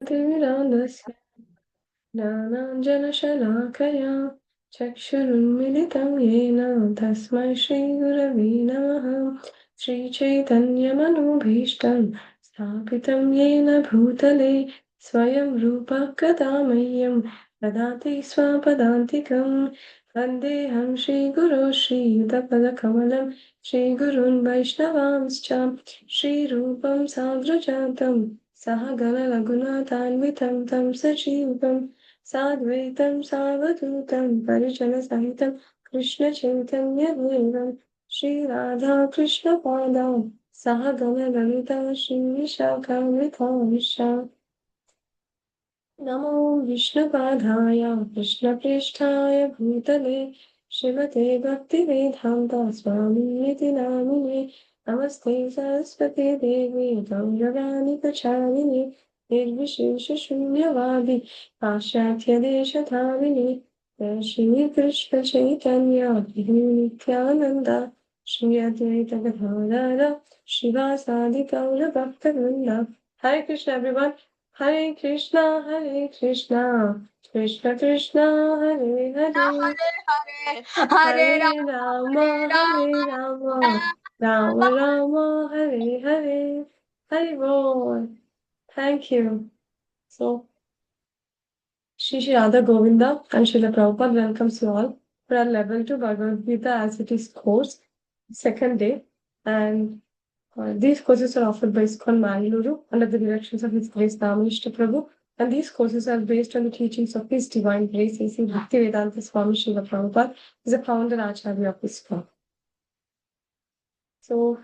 तिमिरान्धस्य ज्ञानाञ्जनशलाकया चक्षुरुन्मिलितं येन तस्मै श्रीगुरवे नमः। श्रीचैतन्यमनोभीष्टं स्थापितं येन भूतले स्वयं रूपः कदा मह्यं ददाति स्वपदान्तिकं। वन्देऽहं श्रीगुरो श्रीयुतपदकमलं श्रीगुरून् वैष्णवांश्च श्रीरूपं साग्रजातं सहगणरघुनाथान्वितं तं सजीवं साद्वैतं सावधूतं परिजनसहितं कृष्णचैतन्यदेवं श्रीराधाकृष्णपादां सहगणललिता श्रीविशाखान्वितांश्च। नमो विष्णुपादाय कृष्णप्रेष्ठाय भूतले श्रीमते भक्तिवेदान्ता स्वामिनिति नामिने। नमस्ते सरस्वती देवी गौरवाणि प्रचारिणे निर्विशेषशून्यवादी पाश्चात्यदेशधारिणे। जय श्रीकृष्ण चैतन्य प्रभु नित्यानन्द श्री अद्वैत गदाधर श्रीवासादि गौरभक्तवृन्द। Hare Krishna everyone. Hare Krishna, Krishna Krishna, Hare Hare, Hare Hare Rama, Hare Rama, Rama Rama, Hare Hare, Hare Bol. Thank you. So, Shri Radha Govinda and Srila Prabhupada welcomes you all for our level 2 Bhagavad Gita as it is course, second day. And these courses are offered by ISKCON Mangaluru under the directions of His Grace Namanishta Prabhu, and these courses are based on the teachings of His Divine Grace, A.C. Bhaktivedanta Swami Srila Prabhupada, who is a founder Acharya of ISKCON. So,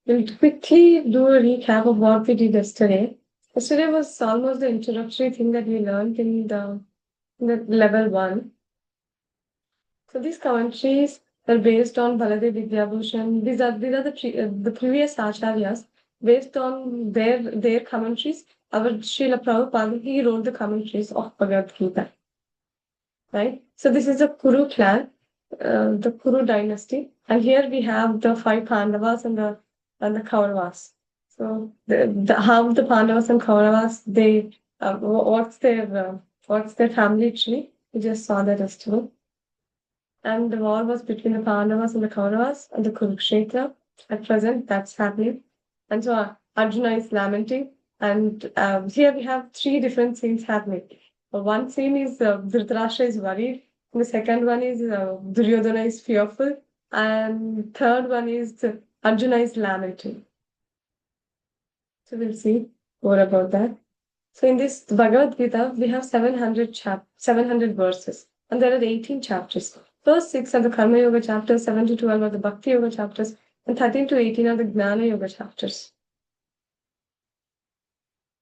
we'll quickly do a recap of what we did yesterday. Yesterday was almost the introductory thing that we learned in the level 1. So these commentaries are based on Baladev Vidyabhushan. These are the previous acharyas. Based on their commentaries, our Srila Prabhupada, he wrote the commentaries of Bhagavad Gita. Right? So this is the Kuru clan, the Kuru dynasty, and here we have the 5 Pandavas and the Kauravas. So how the Pandavas and Kauravas, they what's their family tree? We just saw that yesterday. And the war was between the Pandavas and the Kauravas and the Kurukshetra. At present, that's happening. And so Arjuna is lamenting. And here we have 3 different scenes happening. One scene is Dhritarashtra is worried. And the second one is Duryodhana is fearful. And third one is Arjuna is lamenting. So we'll see more about that. So in this Bhagavad Gita, we have 700 verses. And there are 18 chapters. First 6 are the Karma Yoga chapters, 7 to 12 are the Bhakti Yoga chapters, and 13 to 18 are the Gnana Yoga chapters.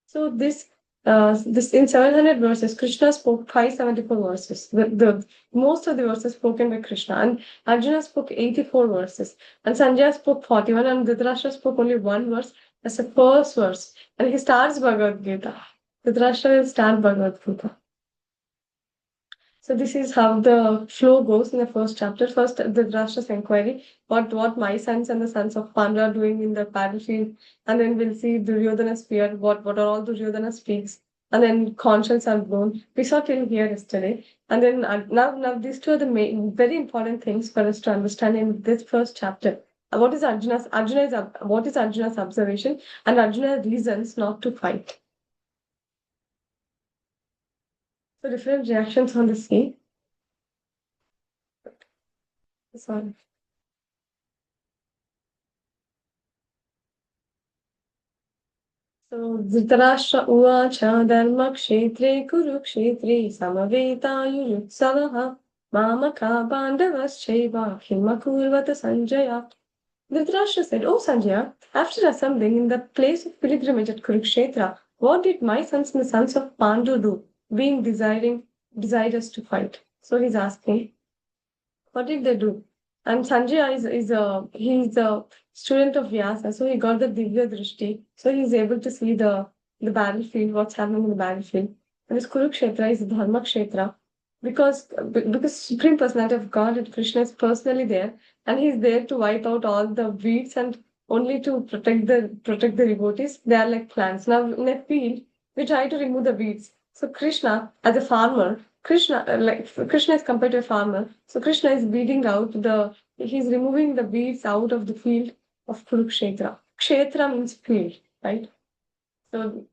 So this in 700 verses, Krishna spoke 574 verses. Most of the verses spoken by Krishna, and Arjuna spoke 84 verses, and Sanjaya spoke 41, and Dhritarashtra spoke only 1 verse as the first verse, and he starts Bhagavad Gita. Dhritarashtra will start Bhagavad Gita. So this is how the flow goes in the first chapter. First, the Dhritarashtra's inquiry, what my sons and the sons of Pandra are doing in the battlefield, and then we'll see Duryodhana's fear, what are all Duryodhana speaks, and then conscience are blown. We saw till here yesterday, and then now these two are the very important things for us to understand in this first chapter. What is Arjuna's observation and Arjuna's reasons not to fight. So different reactions on the scene. Sorry. So Dhritarashtra uvacha dharma kshetre kurukshetre samavetaayujutsavaha mamaka pandavascheva kimakurvata Sanjaya. Dhritarashtra said, "Oh Sanjaya, after assembling in the place of pilgrimage at Kurukshetra, what did my sons and the sons of Pandu do, being desirous to fight?" So he's asking, what did they do? And Sanjay he's a student of Vyasa, so he got the Divya Drishti, so he's able to see the battlefield, what's happening in the battlefield. And this Kurukshetra is Dharma Kshetra, because Supreme Personality of God and Krishna is personally there, and he's there to wipe out all the weeds and only to protect the devotees. They are like plants. Now in a field, we try to remove the weeds. So Krishna, as a farmer, Krishna is compared to a farmer. So Krishna is weeding out he's removing the weeds out of the field of Kurukshetra. Kshetra means field, right? So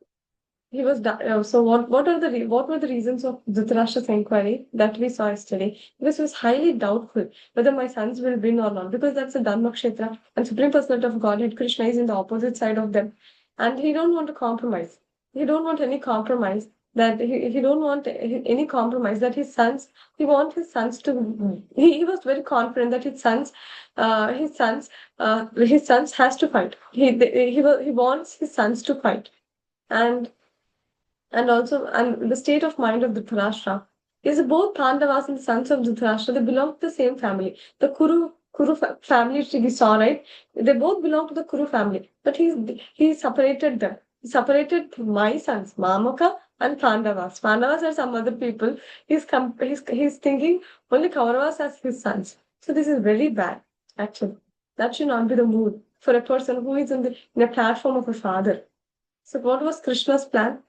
so what were the reasons of Dhritarashtra's inquiry that we saw yesterday? Because he was highly doubtful whether my sons will win or not, because that's a Dharma Kshetra and Supreme Personality of Godhead Krishna is in the opposite side of them, and he don't want to compromise. He don't want any compromise. He don't want any compromise that he wants his sons to. He was very confident that his sons has to fight. He wants his sons to fight, and and the state of mind of Dhritarashtra is both Pandavas and the sons of Dhritarashtra, they belong to the same family. The Kuru family we saw, right? They both belong to the Kuru family, but he separated them. He separated my sons, Mamaka and Pandavas. Pandavas are some other people. He's thinking only Kauravas as his sons. So this is very bad, actually. That should not be the mood for a person who is in a platform of a father. So what was Krishna's plan?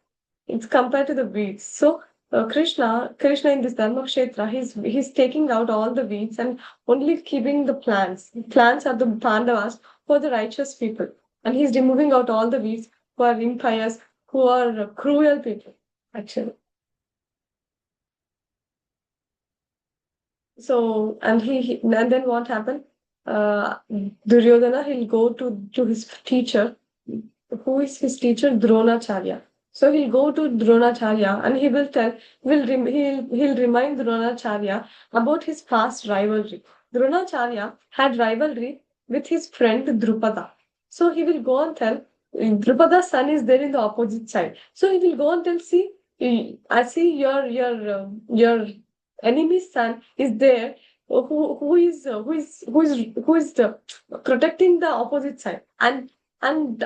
It's compared to the weeds. So Krishna in this Dharma Kshetra, he's taking out all the weeds and only keeping the plants. Plants are the Pandavas who are the righteous people, and he's removing out all the weeds who are impious, who are cruel people, actually. So and then what happened? Duryodhana, he'll go to his teacher. Who is his teacher? Dronacharya. So he'll go to Dronacharya and he will tell, he'll remind Dronacharya about his past rivalry. Dronacharya had rivalry with his friend Drupada. So he will go and tell, Drupada's son is there in the opposite side. So he will go and tell, see, I see your enemy's son is there who is protecting the opposite side, and and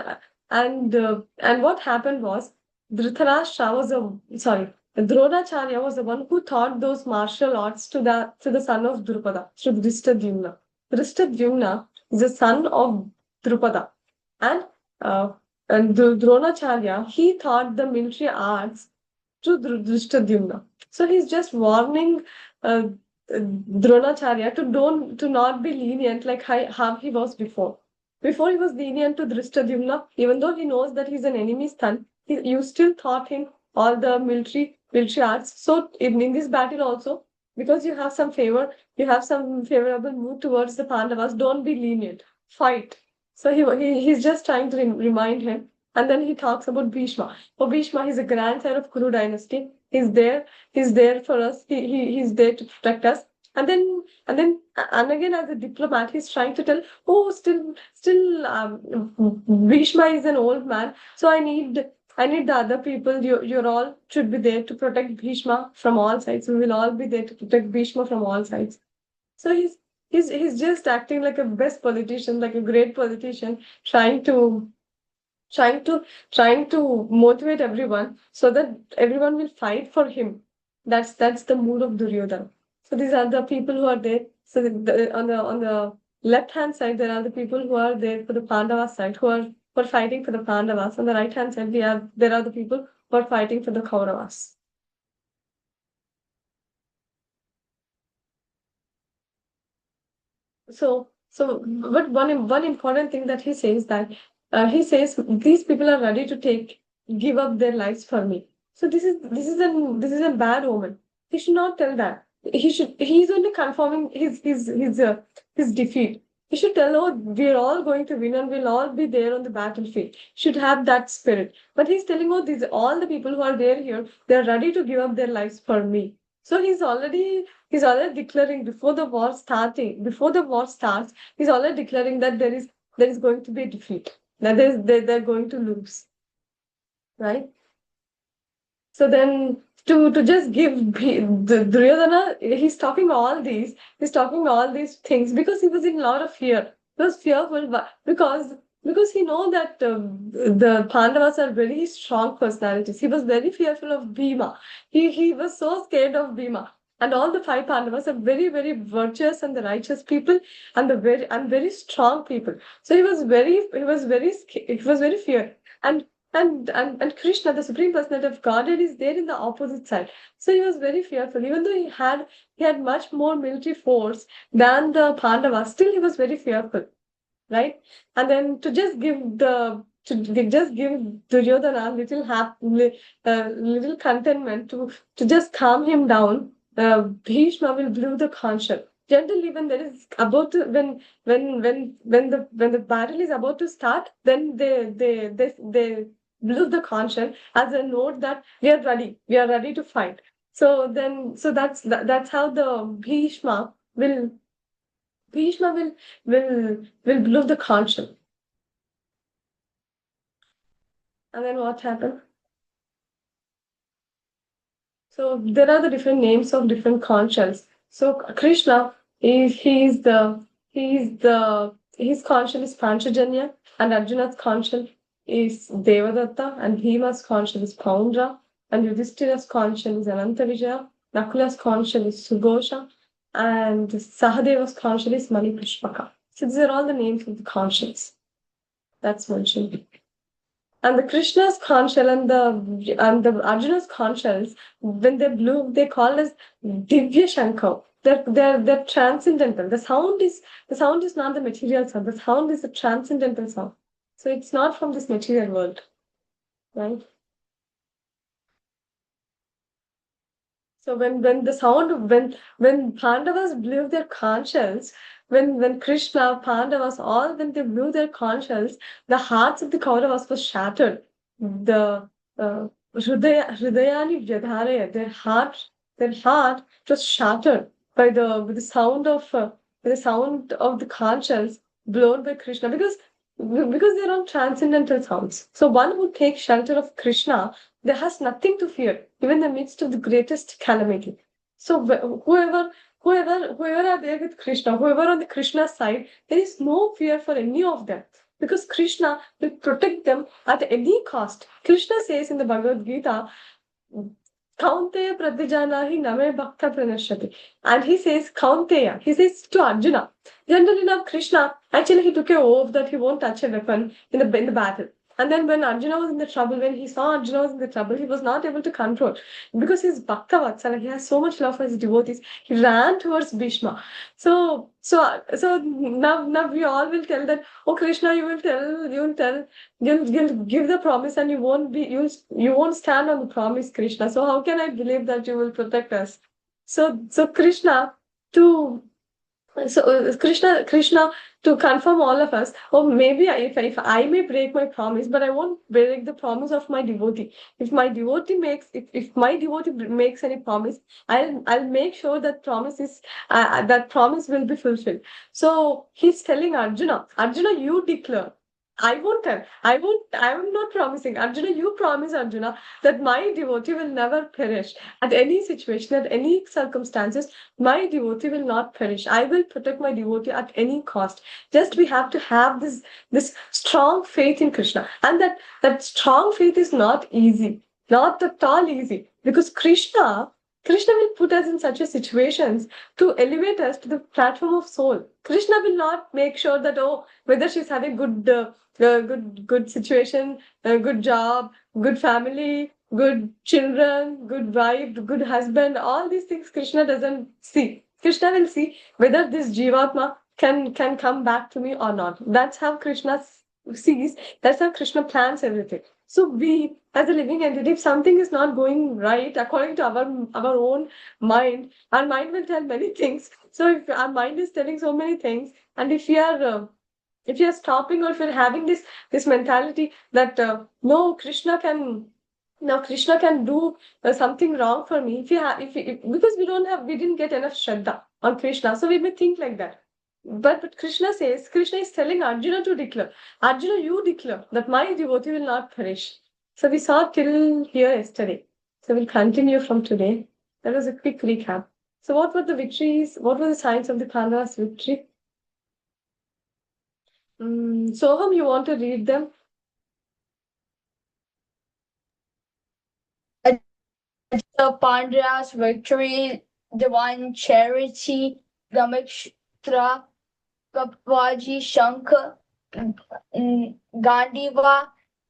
what happened was Dhritarashtra was a sorry Dronacharya was the one who taught those martial arts to the son of Drupada, to Drishtadyumna. Drishtadyumna is the son of Drupada, and uh, Dronacharya, he taught the military arts to Drishtadyumna. So he's just warning uh, Dronacharya to not be lenient like how he was before. Before he was lenient to Drishtadyumna, even though he knows that he's an enemy's son, you still taught him all the military arts. So in this battle also, because you have some favorable mood towards the Pandavas, don't be lenient. Fight. So he's just trying to remind him. And then he talks about Bhishma. For Bhishma, he's a grandson of Kuru dynasty. He's there for us. He's there to protect us. And again, as a diplomat, he's trying to tell, oh, Bhishma is an old man, so I need the other people. You're all should be there to protect Bhishma from all sides. We will all be there to protect Bhishma from all sides. So he's just acting like a best politician, like a great politician, trying to trying to motivate everyone so that everyone will fight for him. That's the mood of Duryodhana. So these are the people who are there. So on the left hand side there are the people who are there for the Pandava side, who are fighting for the Pandavas. On the right hand side there are the people who are fighting for the Kauravas. But one important thing that he says that he says these people are ready to give up their lives for me. So this is a bad omen. He should not tell that. He's only confirming his defeat. He should tell, oh, we're all going to win and we'll all be there on the battlefield. Should have that spirit. But he's telling, oh, these all the people who are there here, they're ready to give up their lives for me. So he's already declaring before the war starts, he's already declaring that there is going to be a defeat. That they're going to lose, right? So then to just give Duryodhana, he's talking all these things because he was in a lot of fear. He was fearful because he know that the Pandavas are very strong personalities. He was very fearful of Bhima. He was so scared of Bhima. And all the five Pandavas are very, very virtuous and the righteous people and very strong people. So he was very feared. and Krishna, the Supreme Personality of Godhead, is there in the opposite side. So he was very fearful. Even though he had much more military force than the Pandavas, still he was very fearful, right? And then to just give Duryodhana little contentment to just calm him down, Bhishma will blow the conch shell. Generally, when there is about to when the battle is about to start, then they blow the conch shell as a note that we are ready to fight. So that's how the Bhishma will blow the conch shell. And then what happened? So there are the different names of different conch shells. So Krishna is his conch shell is Panchajanya, and Arjuna's conch shell is Devadatta, and Bhima's conch shell is Paundra, and Yudhishthira's conch shell is Anantavijaya, Nakula's conch shell is Sugosha, and Sahadeva's conch shell is Manipushpaka. So these are all the names of the conch shells that's mentioned. And the Krishna's conch shell and the Arjuna's conch shells, when they blew, they called as Divya Shankar. They're transcendental. The sound is not the material sound. The sound is a transcendental sound. So it's not from this material world, right? So when Pandavas blew their conch shells, when Krishna, Pandavas, all when they blew their conch shells, the hearts of the Kauravas was shattered. The Hridayani Vyadharaya, their heart was shattered by the sound of the conch shells blown by Krishna, because they're all transcendental sounds. So one who takes shelter of Krishna, there has nothing to fear, even in the midst of the greatest calamity. So whoever are there with Krishna, whoever on the Krishna side, there is no fear for any of them, because Krishna will protect them at any cost. Krishna says in the Bhagavad Gita, Kaunteya Pradijanahi Name Bhakta Pranashyati. And he says to Arjuna. Generally now Krishna, actually he took a oath that he won't touch a weapon in the battle. And then when Arjuna was in the trouble, when he saw Arjuna was in the trouble, he was not able to control. Because he's Bhakta Vatsala, he has so much love for his devotees, he ran towards Bhishma. So now we all will tell that, oh Krishna, you'll give the promise and you won't stand on the promise, Krishna. So how can I believe that you will protect us? So Krishna to confirm all of us. Oh, maybe if I may break my promise, but I won't break the promise of my devotee. If my devotee makes any promise, I'll make sure that promise will be fulfilled. So he's telling Arjuna, you declare. I won't tell. I'm not promising. Arjuna, you promise, Arjuna, that my devotee will never perish at any situation, at any circumstances. My devotee will not perish. I will protect my devotee at any cost. Just we have to have this strong faith in Krishna. And that strong faith is not easy. Not at all easy. Because Krishna will put us in such a situations to elevate us to the platform of soul. Krishna will not make sure that, oh, whether she's having good situation, a good job, good family, good children, good wife, good husband, all these things Krishna doesn't see. Krishna will see whether this Jivatma can come back to me or not. That's how Krishna sees, that's how Krishna plans everything. So we, as a living entity, if something is not going right according to our own mind, our mind will tell many things. So if our mind is telling so many things, and if you're stopping, or if you're having this mentality that no, Krishna can do something wrong for me, because we didn't get enough shraddha on Krishna, so we may think like that. But Krishna is telling Arjuna to declare. Arjuna, you declare that my devotee will not perish. So we saw till here yesterday. So we'll continue from today. That was a quick recap. So what were the victories? What were the signs of the Pandavas' victory? Soham, you want to read them? The Pandya's victory, divine charity, Gamikshtra, Kapwaji Shankar, Gandiva,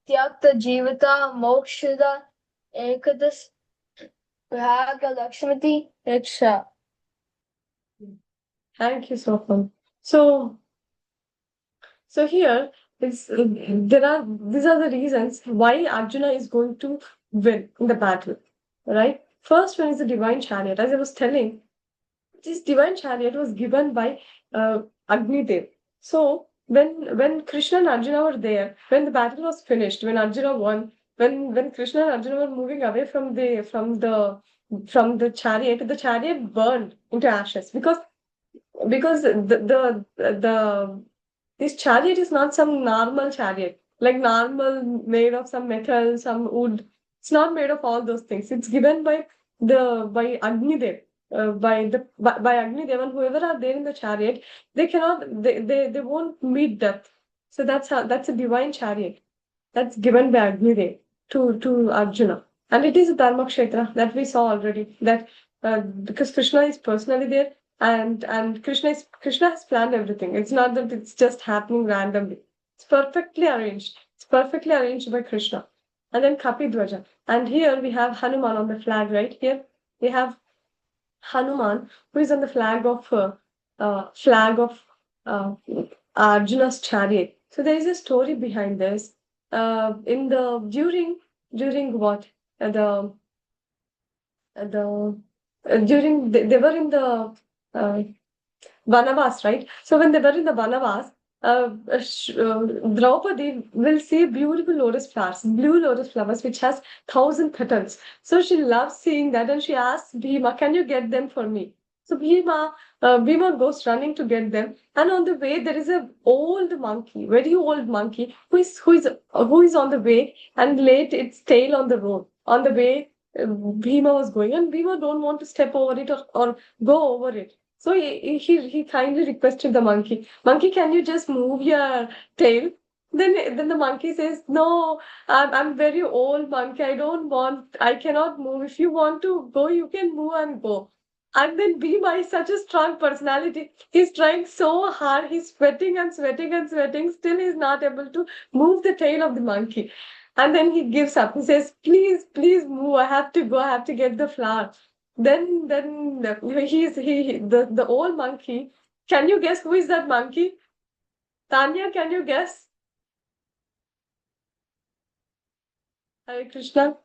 Tyakta Jivata Mokshada Ekadas Raga Lakshmati Riksha. Thank you, Sofam. So, so here is there are these are the reasons why Arjuna is going to win in the battle, right? First one is the divine chariot. As I was telling, this divine chariot was given by Agni Dev. So when Krishna and Arjuna were there, when the battle was finished, when Arjuna won, when Krishna and Arjuna were moving away from the chariot, the chariot burned into ashes because the this chariot is not some normal chariot, like normal made of some metal, some wood. It's not made of all those things. It's given by Agni Dev, by Agni Dev, and whoever are there in the chariot, they won't meet death. So that's a divine chariot that's given by Agni Dev to Arjuna, and it is a Dharma Kshetra that we saw already. That because Krishna is personally there, and Krishna has planned everything. It's not that it's just happening randomly. It's perfectly arranged. It's perfectly arranged by Krishna. And then Kapi Dwaja. And here we have Hanuman on the flag, right? Here we have Hanuman, who is on the flag of uh, Arjuna's chariot. So there is a story behind this. In the during what the during they were in the uh, Vanavas, right? So when they were in the Vanavas, Draupadi will see beautiful lotus flowers, blue lotus flowers, which has 1,000 petals. So she loves seeing that, and she asks Bhima, "Can you get them for me?" So Bhima goes running to get them, and on the way there is a old monkey, very old monkey, who is on the way and laid its tail on the road. On the way, Bhima was going, and Bhima don't want to step over it or go over it. So he kindly requested the monkey, "Monkey, can you just move your tail?" Then the monkey says, "No, I'm very old monkey. I cannot move. If you want to go, you can move and go." And then Bhima is such a strong personality. He's trying so hard. He's sweating and sweating and sweating. Still, he's not able to move the tail of the monkey. And then he gives up. He says, "Please, please move. I have to go. I have to get the flower." The old monkey. Can you guess who is that monkey? Tanya, can you guess? Hare Krishna.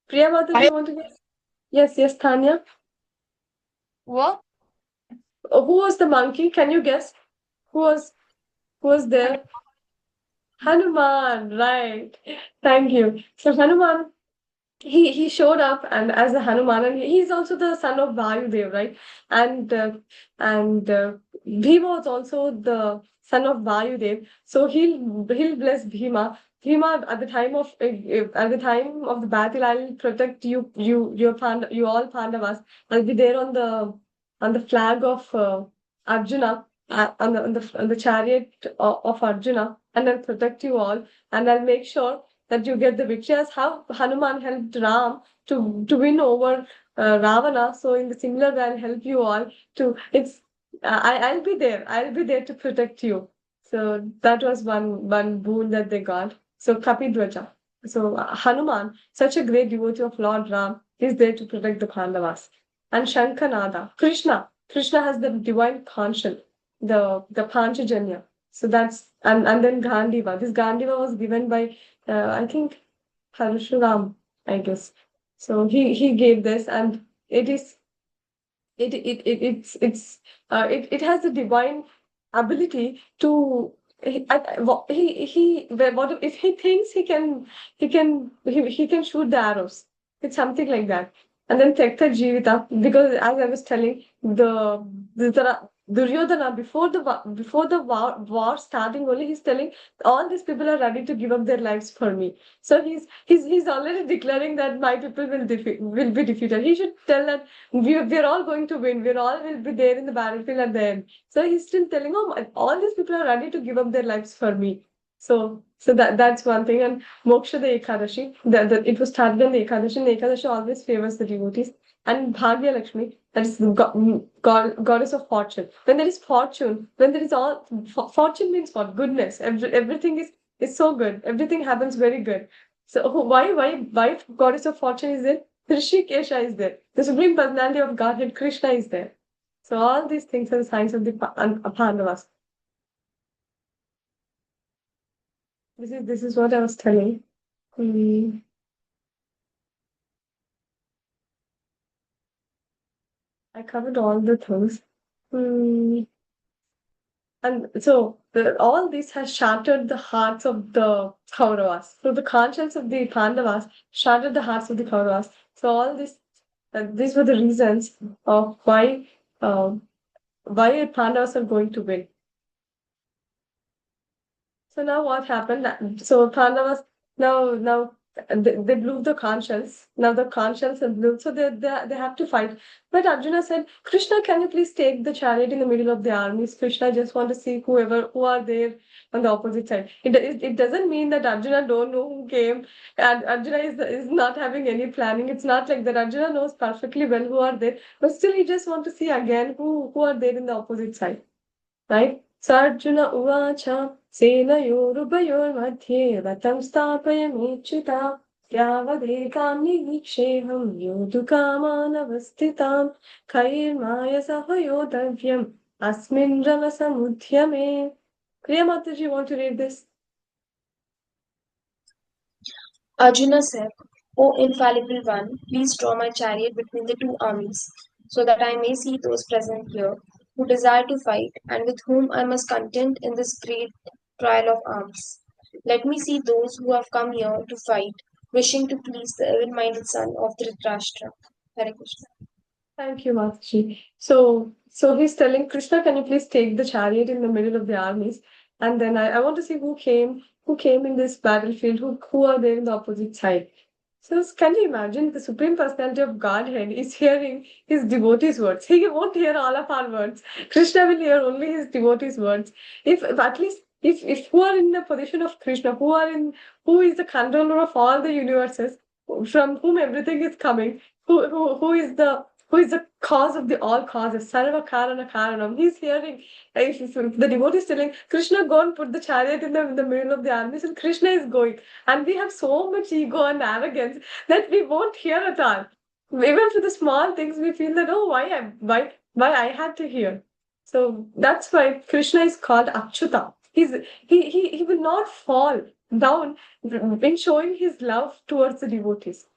Priya Mata, do you want to guess? Yes, yes, Tanya. What? Who was the monkey? Can you guess? Who was who was there? Hanuman, right. Thank you. So Hanuman, he showed up and as a Hanuman, and he's also the son of Vayudev, right? And Bhima was also the son of Vayudev, so he'll bless Bhima. Bhima, at the time of the battle, I'll protect you all Pandavas. I'll be there on the flag of Arjuna, on the chariot of Arjuna, and I'll protect you all, and I'll make sure that you get the victory, as how Hanuman helped Ram to win over Ravana. So in the similar way, I'll help you all to. I'll be there. I'll be there to protect you. So that was one boon that they got. So Kapidwaja. So Hanuman, such a great devotee of Lord Ram, is there to protect the Pandavas. And Shankanada, Krishna has the divine conscience, the Panchajanya. So that's and then Gandiva. This Gandiva was given by I think Parshuram, I guess. So he gave this, and it is it has the divine ability to what if he thinks he can shoot the arrows. It's something like that. And then Tekta Jivita, because as I was telling, the Duryodhana, before the war starting only, he's telling all these people are ready to give up their lives for me. So he's already declaring that my people will be defeated. He should tell that we're all going to win. We're all will be there in the battlefield at the end. So he's still telling, "Oh, all these people are ready to give up their lives for me." So that's one thing. And Moksha the Ekadashi, it was started on the Ekadashi, and the Ekadashi always favors the devotees. And Bhagya Lakshmi, That is the goddess of fortune. When there is fortune, when there is all fortune means what? Goodness. Everything is so good. Everything happens very good. So why goddess of fortune is there? Rishikesha is there. The supreme personality of Godhead Krishna is there. So all these things are the signs of the Pandavas. This is what I was telling. Hmm. I covered all the things. Hmm. And so all this has shattered the hearts of the Kauravas. So the conscience of the Pandavas shattered the hearts of the Kauravas. So all this, these were the reasons of uh, why Pandavas are going to win. So now what happened? So Pandavas now they blew the conscience. Now the conscience is blew, so they have to fight. But Arjuna said, Krishna, can you please take the chariot in the middle of the armies? Krishna, I just want to see who are there on the opposite side. It doesn't mean that Arjuna don't know who came and Arjuna is not having any planning. It's not like that. Arjuna knows perfectly well who are there, but still he just want to see again who are there in the opposite side. Right? Sarjuna Uvacha Senayorubayorमध्ये रथं स्थापयमेच्युता यावदेकां निरीक्षेऽहं योद्धुकामानवस्थितां कैर्माय सह योद्धव्यम् अस्मिन् रणसमुद्यमे. Priya Mataji, want to read this? Arjuna said, O infallible one, please draw my chariot between the two armies, so that I may see those present here who desire to fight, and with whom I must contend in this great trial of arms. Let me see those who have come here to fight, wishing to please the evil-minded son of Dhritarashtra. Hare Krishna. Thank you, Mathaji. So he's telling Krishna, can you please take the chariot in the middle of the armies? And then I want to see who came in this battlefield, who are there in the opposite side. So can you imagine the Supreme Personality of Godhead is hearing his devotees' words. He won't hear all of our words. Krishna will hear only his devotees' words. If at least if who are in the position of Krishna, who is the controller of all the universes, from whom everything is coming, who is the cause of the all causes, Sarva Karana Karanam. He's hearing, if the devotee is telling, Krishna, go and put the chariot in the middle of the armies, and Krishna is going. And we have so much ego and arrogance that we won't hear at all. Even for the small things, we feel that, oh, why I had to hear. So that's why Krishna is called Akshitha. He will not fall down in showing his love towards the devotees.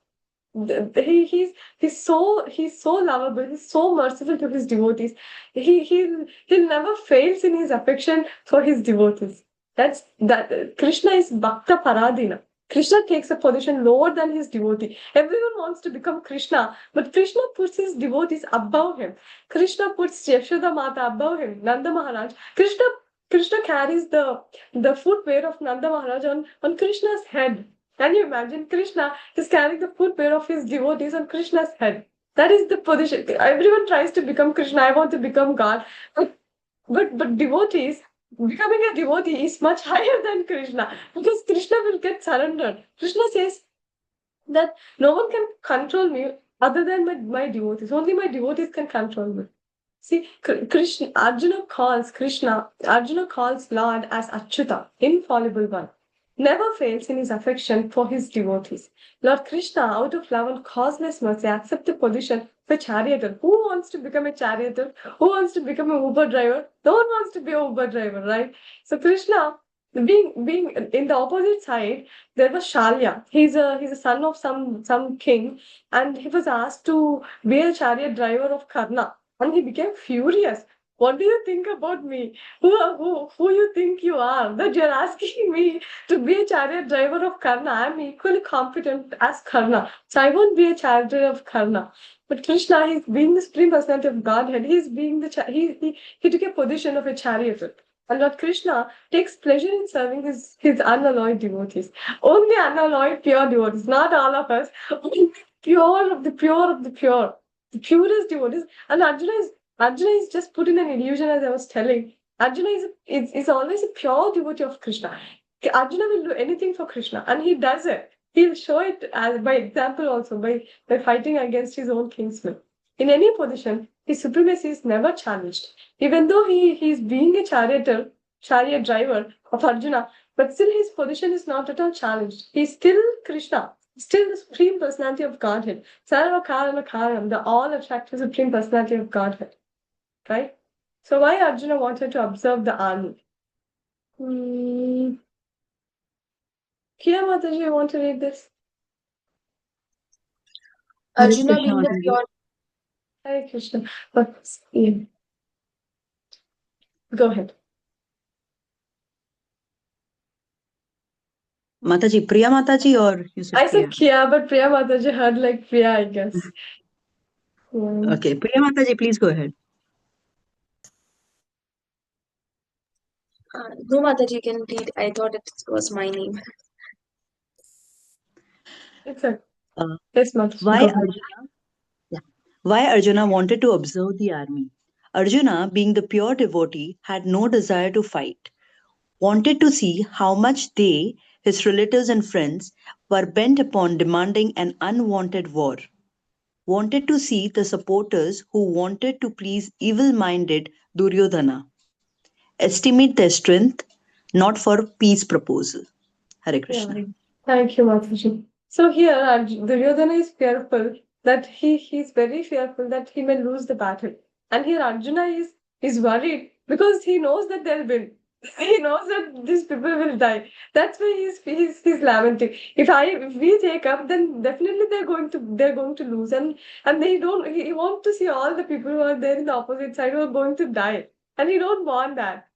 He's so lovable. He's so merciful to his devotees. He never fails in his affection for his devotees. That Krishna is Bhakta Paradina. Krishna takes a position lower than his devotee. Everyone wants to become Krishna, but Krishna puts his devotees above him. Krishna puts Yashoda Mata above him, Nanda Maharaj. Krishna carries the footwear of Nanda Maharaj on Krishna's head. Can you imagine? Krishna is carrying the footwear of his devotees on Krishna's head. That is the position. Everyone tries to become Krishna. I want to become God. But devotees, becoming a devotee is much higher than Krishna, because Krishna will get surrendered. Krishna says that no one can control me other than my devotees. Only my devotees can control me. See, Arjuna calls Lord as Achyuta, infallible one, never fails in his affection for his devotees. Lord Krishna, out of love and causeless mercy, accepts the position of a charioteer. Who wants to become a charioteer? Who wants to become an Uber driver? No one wants to be an Uber driver, right? So Krishna, being in the opposite side, there was Shalya. He's a son of some king, and he was asked to be a chariot driver of Karna. And he became furious. What do you think about me? Who you think you are? That you're asking me to be a chariot driver of Karna. I'm equally competent as Karna. So I won't be a chariot driver of Karna. But Krishna, he's being the supreme personality of Godhead. He's being he took a position of a charioteer. And Lord Krishna takes pleasure in serving his unalloyed devotees. Only unalloyed, pure devotees, not all of us. Only pure of the pure of the pure. The purest devotees. And Arjuna is just put in an illusion, as I was telling. Arjuna is always a pure devotee of Krishna. Arjuna will do anything for Krishna, and he does it. He'll show it as by example also by fighting against his own kinsman. In any position, his supremacy is never challenged. Even though he's being a chariot driver of Arjuna, but still his position is not at all challenged. He's still Krishna, still the supreme personality of Godhead. Sarva Karana Karanam, the all attractive supreme personality of Godhead. Right? So why Arjuna wanted to observe the army? Kia Mataji, you want to read this? Hare Arjuna Krishna, being the Mataji. pure Hare Krishna. Yeah. Go ahead. Mataji, Priya Mataji or you said I Priya? said Kia, but Priya Mataji heard like Priya, I guess. Yeah. Okay, Priya Mataji, please go ahead. no Mataji can read. I thought it was my name. It's a Uh, yes, Mataji. why Go ahead. Arjuna? Yeah. Why Arjuna wanted to observe the army? Arjuna, being the pure devotee, had no desire to fight, wanted to see how much they, his relatives and friends, were bent upon demanding an unwanted war, wanted to see the supporters who wanted to please evil minded Duryodhana, estimate their strength, not for peace proposal. Hare Krishna. Yeah. Thank you, Mataji. So here, Duryodhana is fearful that he's very fearful that he may lose the battle. And here Arjuna is worried because he knows that they'll win. He knows that these people will die. That's why he's lamenting. If we take up, then definitely they're going to lose. And he wants to see all the people who are there in the opposite side who are going to die. And he don't want that.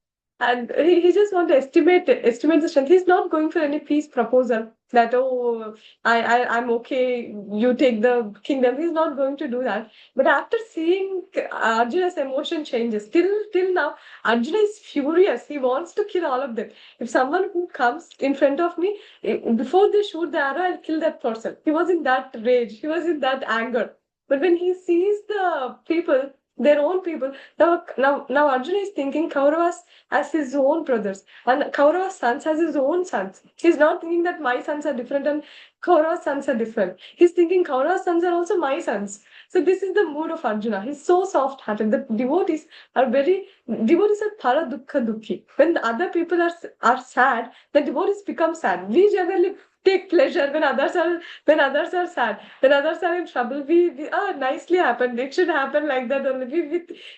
And he just want to estimate the strength. He's not going for any peace proposal that, oh, I'm okay, you take the kingdom. He's not going to do that. But after seeing Arjuna's emotion changes, till now, Arjuna is furious. He wants to kill all of them. If someone who comes in front of me, before they shoot the arrow, I'll kill that person. He was in that rage. He was in that anger. But when he sees the people, their own people, now Arjuna is thinking Kauravas as his own brothers, and Kaurava's sons as his own sons. He's not thinking that my sons are different and Kaurava's sons are different. He's thinking Kaurava's sons are also my sons. So this is the mood of Arjuna. He's so soft-hearted. The devotees are para dukkha dukhi. When the other people are sad, the devotees become sad. We generally take pleasure when others are sad, when others are in trouble. We nicely happened. It should happen like that only.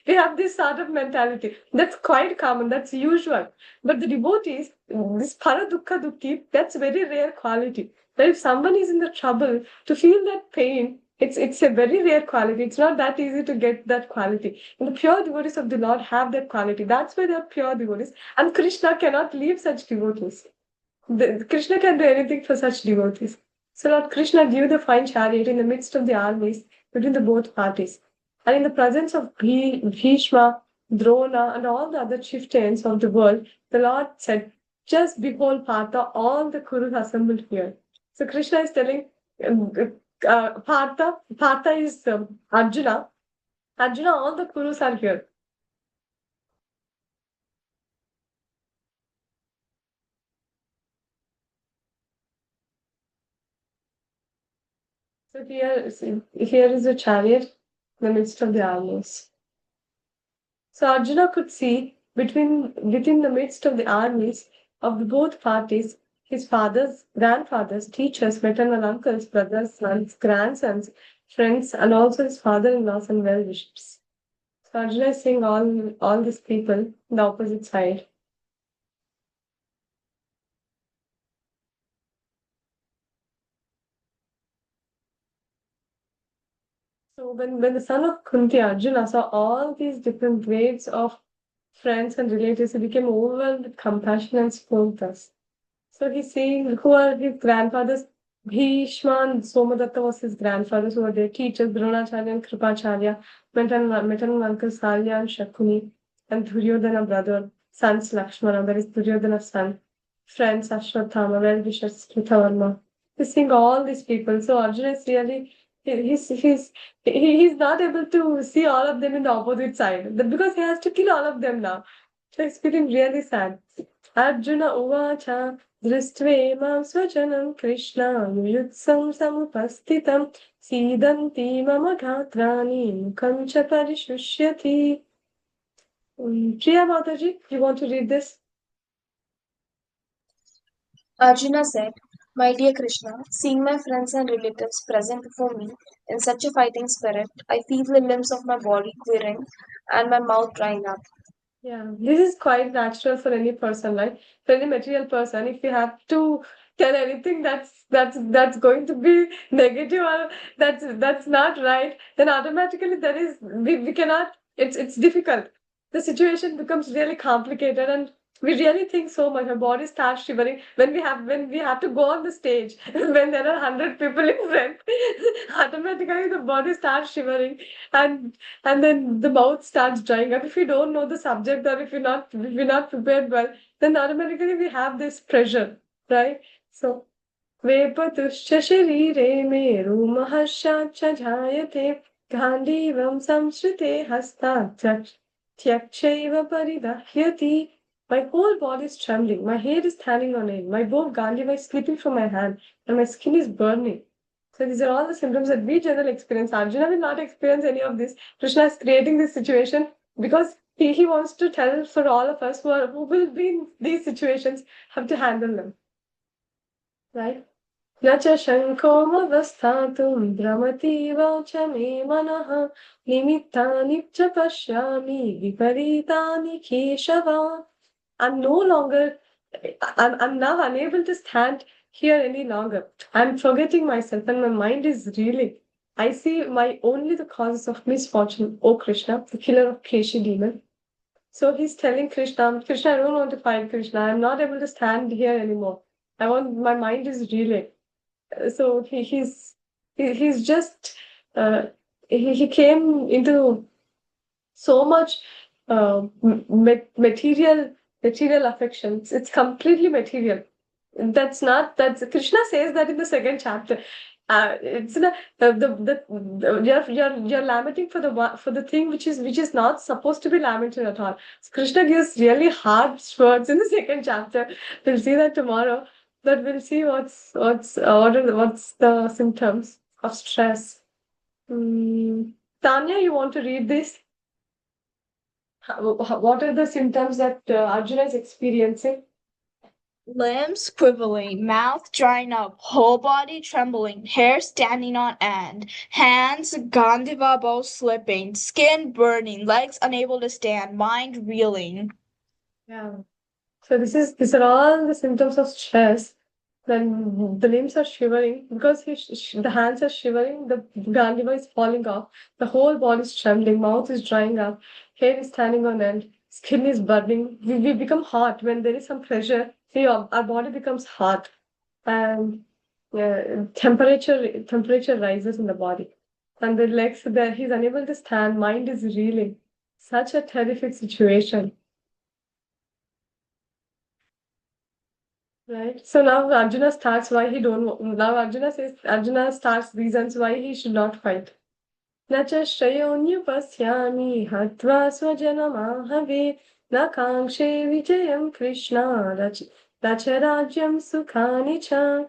We have this sort of mentality. That's quite common. That's usual. But the devotees, this para dukkha dukhi, that's very rare quality. That if someone is in the trouble, to feel that pain, it's a very rare quality. It's not that easy to get that quality. And the pure devotees of the Lord have that quality. That's why they are pure devotees. And Krishna cannot leave such devotees. Krishna can do anything for such devotees. So Lord Krishna gave the fine chariot in the midst of the armies between the both parties. And in the presence of Bhishma, Drona, and all the other chieftains of the world, the Lord said, just behold Partha, all the Kurus assembled here. So Krishna is telling Partha is Arjuna. Arjuna, all the Kurus are here. So here is a chariot in the midst of the armies. So Arjuna could see within the midst of the armies of the both parties, his fathers, grandfathers, teachers, maternal uncles, brothers, sons, grandsons, friends, and also his father-in-laws and well-wishers. So Arjuna is seeing all these people on the opposite side. So when the son of Kunti, Arjuna, saw all these different waves of friends and relatives, he became overwhelmed with compassion and spoke thus. So he's saying who are his grandfathers. Bhishma and Somadatta was his grandfathers who were their teachers, Dronacharya and Kripacharya, maternal uncle Salya and Shakuni, and Duryodhana brother, sons Lakshmana, that is Duryodhana's son, friends Ashwathama, well-wishers Kritavarma. He's seeing all these people. So Arjuna is really he's not able to see all of them in the opposite side because he has to kill all of them now. So he's feeling really sad. Arjuna Uvacha दृष्ट्वेमां स्वजनं कृष्ण युयुत्सं समुपस्थितं सीदन्ति मम गात्राणि मुखं च परिशुष्यति. Priya Mataji, you want to read this? Arjuna said, "My dear Krishna, seeing my friends and relatives present before me in such a fighting spirit, I feel the limbs of my body quivering and my mouth drying up." Yeah, this is quite natural for any person, right? For any material person, if you have to tell anything that's going to be negative or that's not right, then automatically there is we cannot. It's difficult. The situation becomes really complicated, and we really think so much. Our body starts shivering when we have to go on the stage when there are 100 people in front. Automatically, the body starts shivering, and then the mouth starts drying up. If you don't know the subject or if you're not prepared well, then automatically we have this pressure, right? So वेपतुश्च शरीरे मे रोमहर्षाच्च जायते गाण्डीवं संश्रिते हस्तात् त्यक्चैव परिदह्यति. My whole body is trembling, my hair is standing on end, my both Gandiva is slipping from my hand, and my skin is burning. So these are all the symptoms that we generally experience. Arjuna will not experience any of this. Krishna is creating this situation because he wants to tell for all of us who will be in these situations how to handle them. Right? न च शङ्कोमवस्थातुं भ्रमतीव च मे मनः निमित्तानि च पश्यामि विपरीतानि Keshav. I'm no longer, I'm now unable to stand here any longer. I'm forgetting myself and my mind is reeling. I see my only the causes of misfortune, O Krishna, the killer of Keshi demon. So he's telling Krishna, Krishna, I don't want to fight Krishna. I'm not able to stand here anymore. My mind is reeling. So he's just he came into so much material affections. It's completely material. That's Krishna says that in the second chapter. It's not you're lamenting for the thing which is not supposed to be lamented at all. So Krishna gives really hard words in the second chapter. We'll see that tomorrow. But we'll see what's the symptoms of stress. Tanya, you want to read this? What are the symptoms that Arjuna is experiencing? Limbs quivering, mouth drying up, whole body trembling, hair standing on end, hands Gandiva both slipping, skin burning, legs unable to stand, mind reeling. Yeah. So these are all the symptoms of stress. Then the limbs are shivering because the hands are shivering, the Gandiva is falling off, the whole body is trembling, mouth is drying up, hair is standing on end, skin is burning. We become hot when there is some pressure. See, our body becomes hot, and temperature rises in the body, and the legs there he's unable to stand. Mind is reeling. Such a terrific situation. Right. So now Arjuna starts why he don't. Now Arjuna starts reasons why he should not fight. न च श्रेयोऽन्युपश्यामि हत्वा स्वजनमाहवे न काङ्क्षे विजयं कृष्ण न च राज्यं सुखानि च.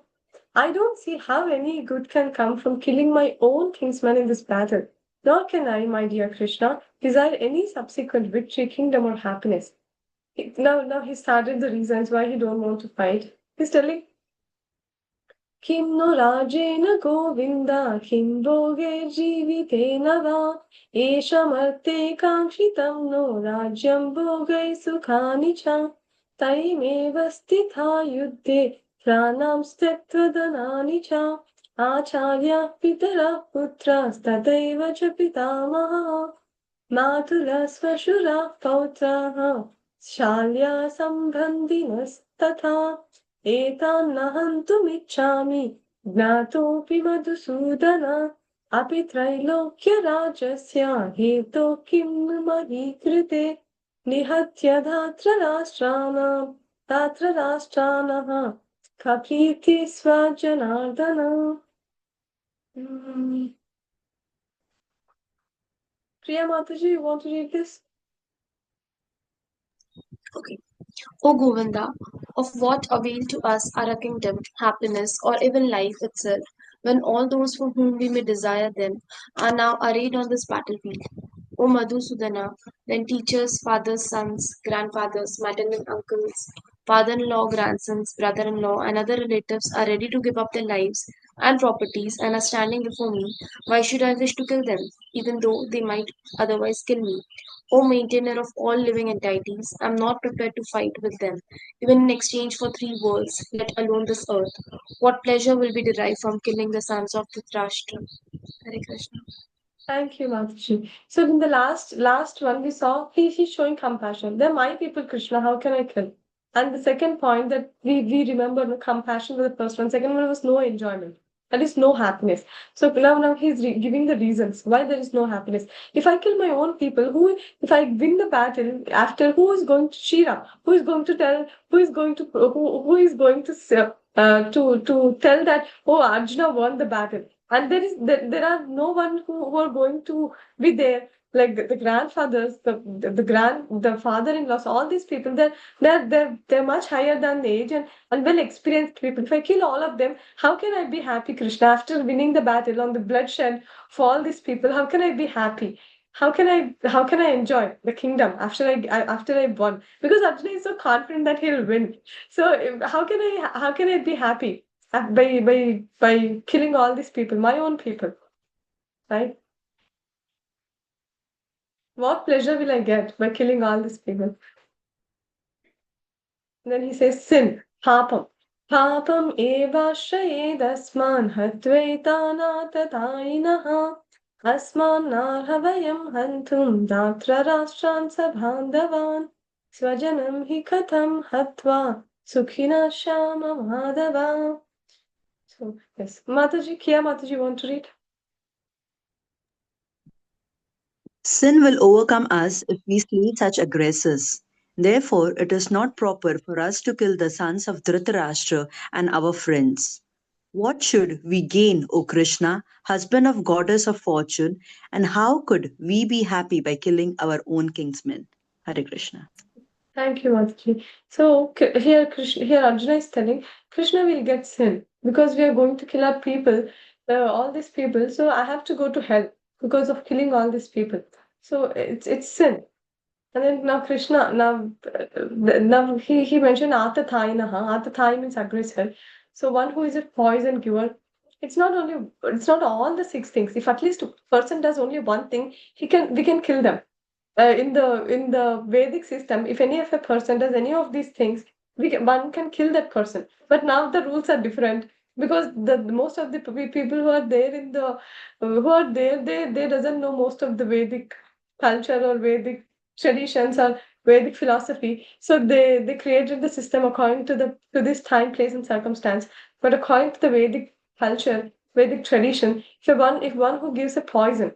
I don't see how any good can come from killing my own kinsman in this battle. Nor can I, my dear Krishna, desire any subsequent victory, kingdom, or happiness. Now he started the reasons why he don't want to fight. He's telling, किं no Rajen Govind किं भोगैर्जीवितेन वा एषमर्थे काङ्क्षितं no राज्यं भोगैः सुखानि च तैमेव स्थिता युद्धे प्राणां त्यक्त्वा धनानि च आचार्याः पितरः पुत्रास्तथैव च पितामहः मातुलः श्वशुराः पौत्राः शाल्या सम्बन्धिनस्तथा एतान्न हन्तुमिच्छामि ज्ञातोऽपि मधुसूदन अपि त्रैलोक्यराजस्य हेतो किं नु मही कृते निहत्य धार्तराष्ट्रानः ककीर्ति स्वजनार्दन. Priya Mataji, you want to read this? Okay. O Govinda, of what avail to us are a kingdom, happiness, or even life itself, when all those for whom we may desire them are now arrayed on this battlefield? O Madhusudana, when teachers, fathers, sons, grandfathers, maternal uncles, father-in-law, grandsons, brother-in-law, and other relatives are ready to give up their lives and properties and are standing before me, why should I wish to kill them, even though they might otherwise kill me? O maintainer of all living entities, I am not prepared to fight with them, even in exchange for three worlds, let alone this earth. What pleasure will be derived from killing the sons of Dhritarashtra? Hare Krishna. Thank you, Mathaji. So in the last one we saw he's showing compassion. They're my people, Krishna. How can I kill? And the second point that we remember the compassion was the first one. Second one was no enjoyment. That is no happiness. So now he's giving the reasons why there is no happiness. If I kill my own people, who if I win the battle after, who is going to cheer up? Who is going to tell? Who is going to tell that, oh, Arjuna won the battle? And there are no one who are going to be there, like the grandfathers, the father-in-laws, all these people. They're much higher than the age and well experienced people. If I kill all of them, how can I be happy, Krishna? After winning the battle on the bloodshed for all these people, how can I be happy? How can I enjoy the kingdom after I won? Because Arjuna is so confident that he'll win. So how can I be happy by killing all these people, my own people, right? What pleasure will I get by killing all these people? And then he says sin, papam. Papam eva shayedasman hadvaitanatatayinaha asman narhavayam hantum datra rashtran sabhandavan swajanam hi katham hatva sukhina shama madhava. So, yes. Mataji, Kia Mataji, want to read? Sin will overcome us if we slay such aggressors. Therefore, it is not proper for us to kill the sons of Dhritarashtra and our friends. What should we gain, O Krishna, husband of goddess of fortune, and how could we be happy by killing our own kinsmen? Hare Krishna. Thank you, Mataji. So here Arjuna is telling Krishna will get sin because we are going to kill our people, all these people. So I have to go to hell because of killing all these people. So it's sin. And then now Krishna, now he mentioned Atathayinaha. Atathay means aggressor. So one who is a poison giver. It's not all the six things. If at least a person does only one thing, we can kill them. In the Vedic system, if any of a person does any of these things, one can kill that person. But now the rules are different because the most of the people who are there who are there, they doesn't know most of the Vedic culture or Vedic traditions or Vedic philosophy. So they created the system according to this time, place, and circumstance. But according to the Vedic culture, Vedic tradition, if one who gives a poison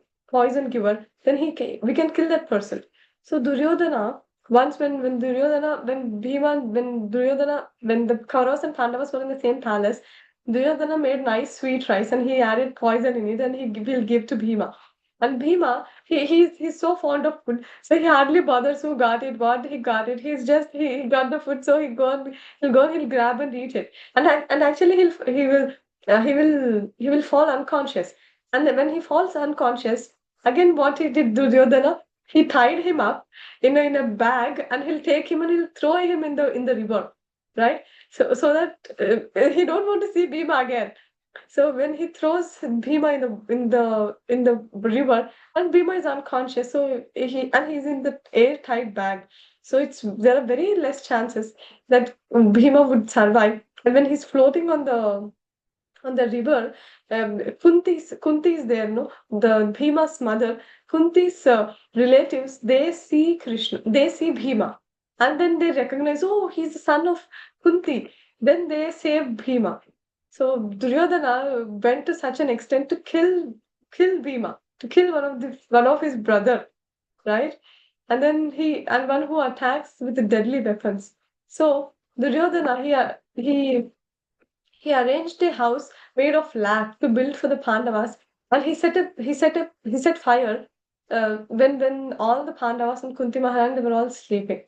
giver, then we can kill that person. So Duryodhana, once when Duryodhana, when Bhima, when Duryodhana, when the Kauravas and Pandavas were in the same palace, Duryodhana made nice sweet rice and he added poison in it and he will give to Bhima. And Bhima, he's so fond of food, so he hardly bothers who got it, what he got it. He got the food, so he'll grab and eat it. And actually he will fall unconscious. And then when he falls unconscious, again what he did, Duryodhana, he tied him up in a bag and he'll take him and he'll throw him in the river, right? So that he don't want to see Bhima again. So when he throws Bhima in the river, and Bhima is unconscious, so he's in the airtight bag. So there are very less chances that Bhima would survive. And when he's floating on the river, Kunti is there, no? The Bhima's mother, Kunti's relatives, they see Krishna, they see Bhima, and then they recognize, oh, he's the son of Kunti. Then they save Bhima. So Duryodhana went to such an extent to kill Bhima, to kill one of his brother, right? And then and one who attacks with the deadly weapons. So Duryodhana, he arranged a house made of lath to build for the Pandavas, and he set fire when all the Pandavas and Kunti Maharani, they were all sleeping.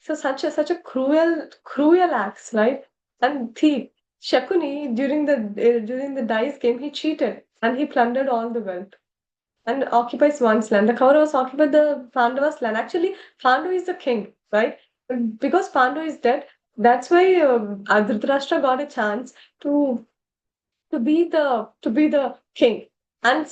So such a cruel acts, right? And thief Shakuni during the dice game, he cheated and he plundered all the wealth and occupies one's land. The Kauravas occupy the Pandavas' land. Actually, Pandu is the king, right? But because Pandu is dead, that's why Dhritarashtra got a chance to to be the king. And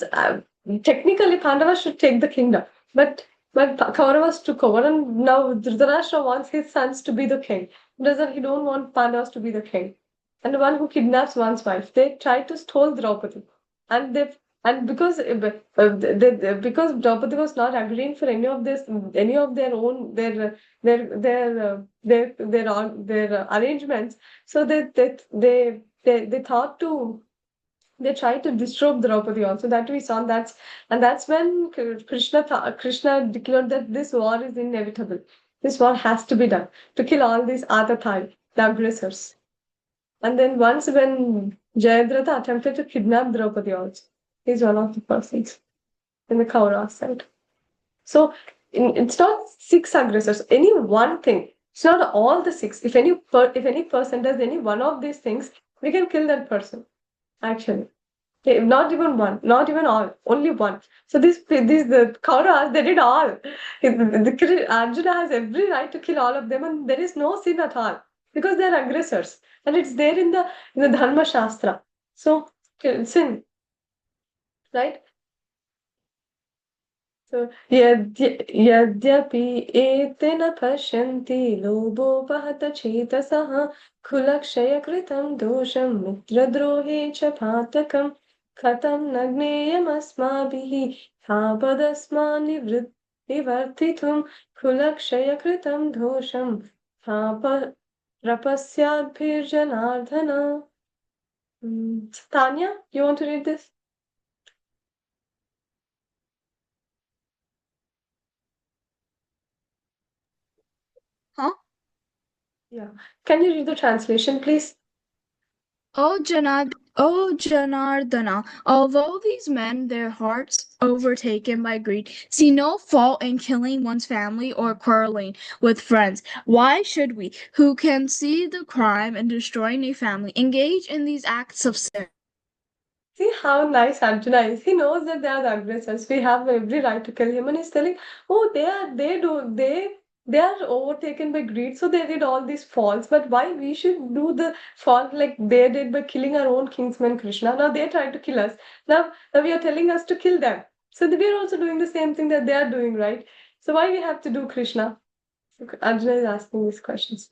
technically, Pandavas should take the kingdom, but Kauravas took over, and now Dhritarashtra wants his sons to be the king. Doesn't he don't want Pandavas to be the king? And the one who kidnaps one's wife, they try to stole Draupadi, and they and because Draupadi was not agreeing for any of their own their arrangements, so they thought to they tried to disrobe Draupadi also. That we saw. That's when Krishna declared that this war is inevitable. This war has to be done to kill all these Atathai, the aggressors. And then once when Jayadratha attempted to kidnap Draupadi also, he's one of the persons in the Kaurava side. So it's not six aggressors. Any one thing. It's not all the six. If any person does any one of these things, we can kill that person. Actually. Not even one, not even all, only one. So the Kauravas, they did all. Arjuna has every right to kill all of them, and there is no sin at all because they are aggressors, and it's there in the Dharma Shastra. So sin, right? So यद्यपि एते न पश्यन्ति लोभोपहतचेतसः कुलक्षयकृतं दोषं मित्रद्रोहे च पातकं कथं न ज्ञेयमस्माभिः निवर्तितुं कुलक्षयकृतं दोषं प्रपस्याद्भिर्जनार्दन. Tanya, you want to read this? Huh? Yeah. Can you read the translation, please? O Janardana, although these men, their hearts overtaken by greed, see no fault in killing one's family or quarreling with friends, why should we, who can see the crime in destroying a family, engage in these acts of sin? See how nice Arjuna is. He knows that they are the aggressors. We have every right to kill him, and he's telling, "Oh, they are overtaken by greed, so they did all these faults. But why we should do the fault like they did by killing our own kinsman Krishna? Now they tried to kill us. Now we are telling us to kill them. So we are also doing the same thing that they are doing, right? So why we have to do Krishna?" Arjuna is asking these questions.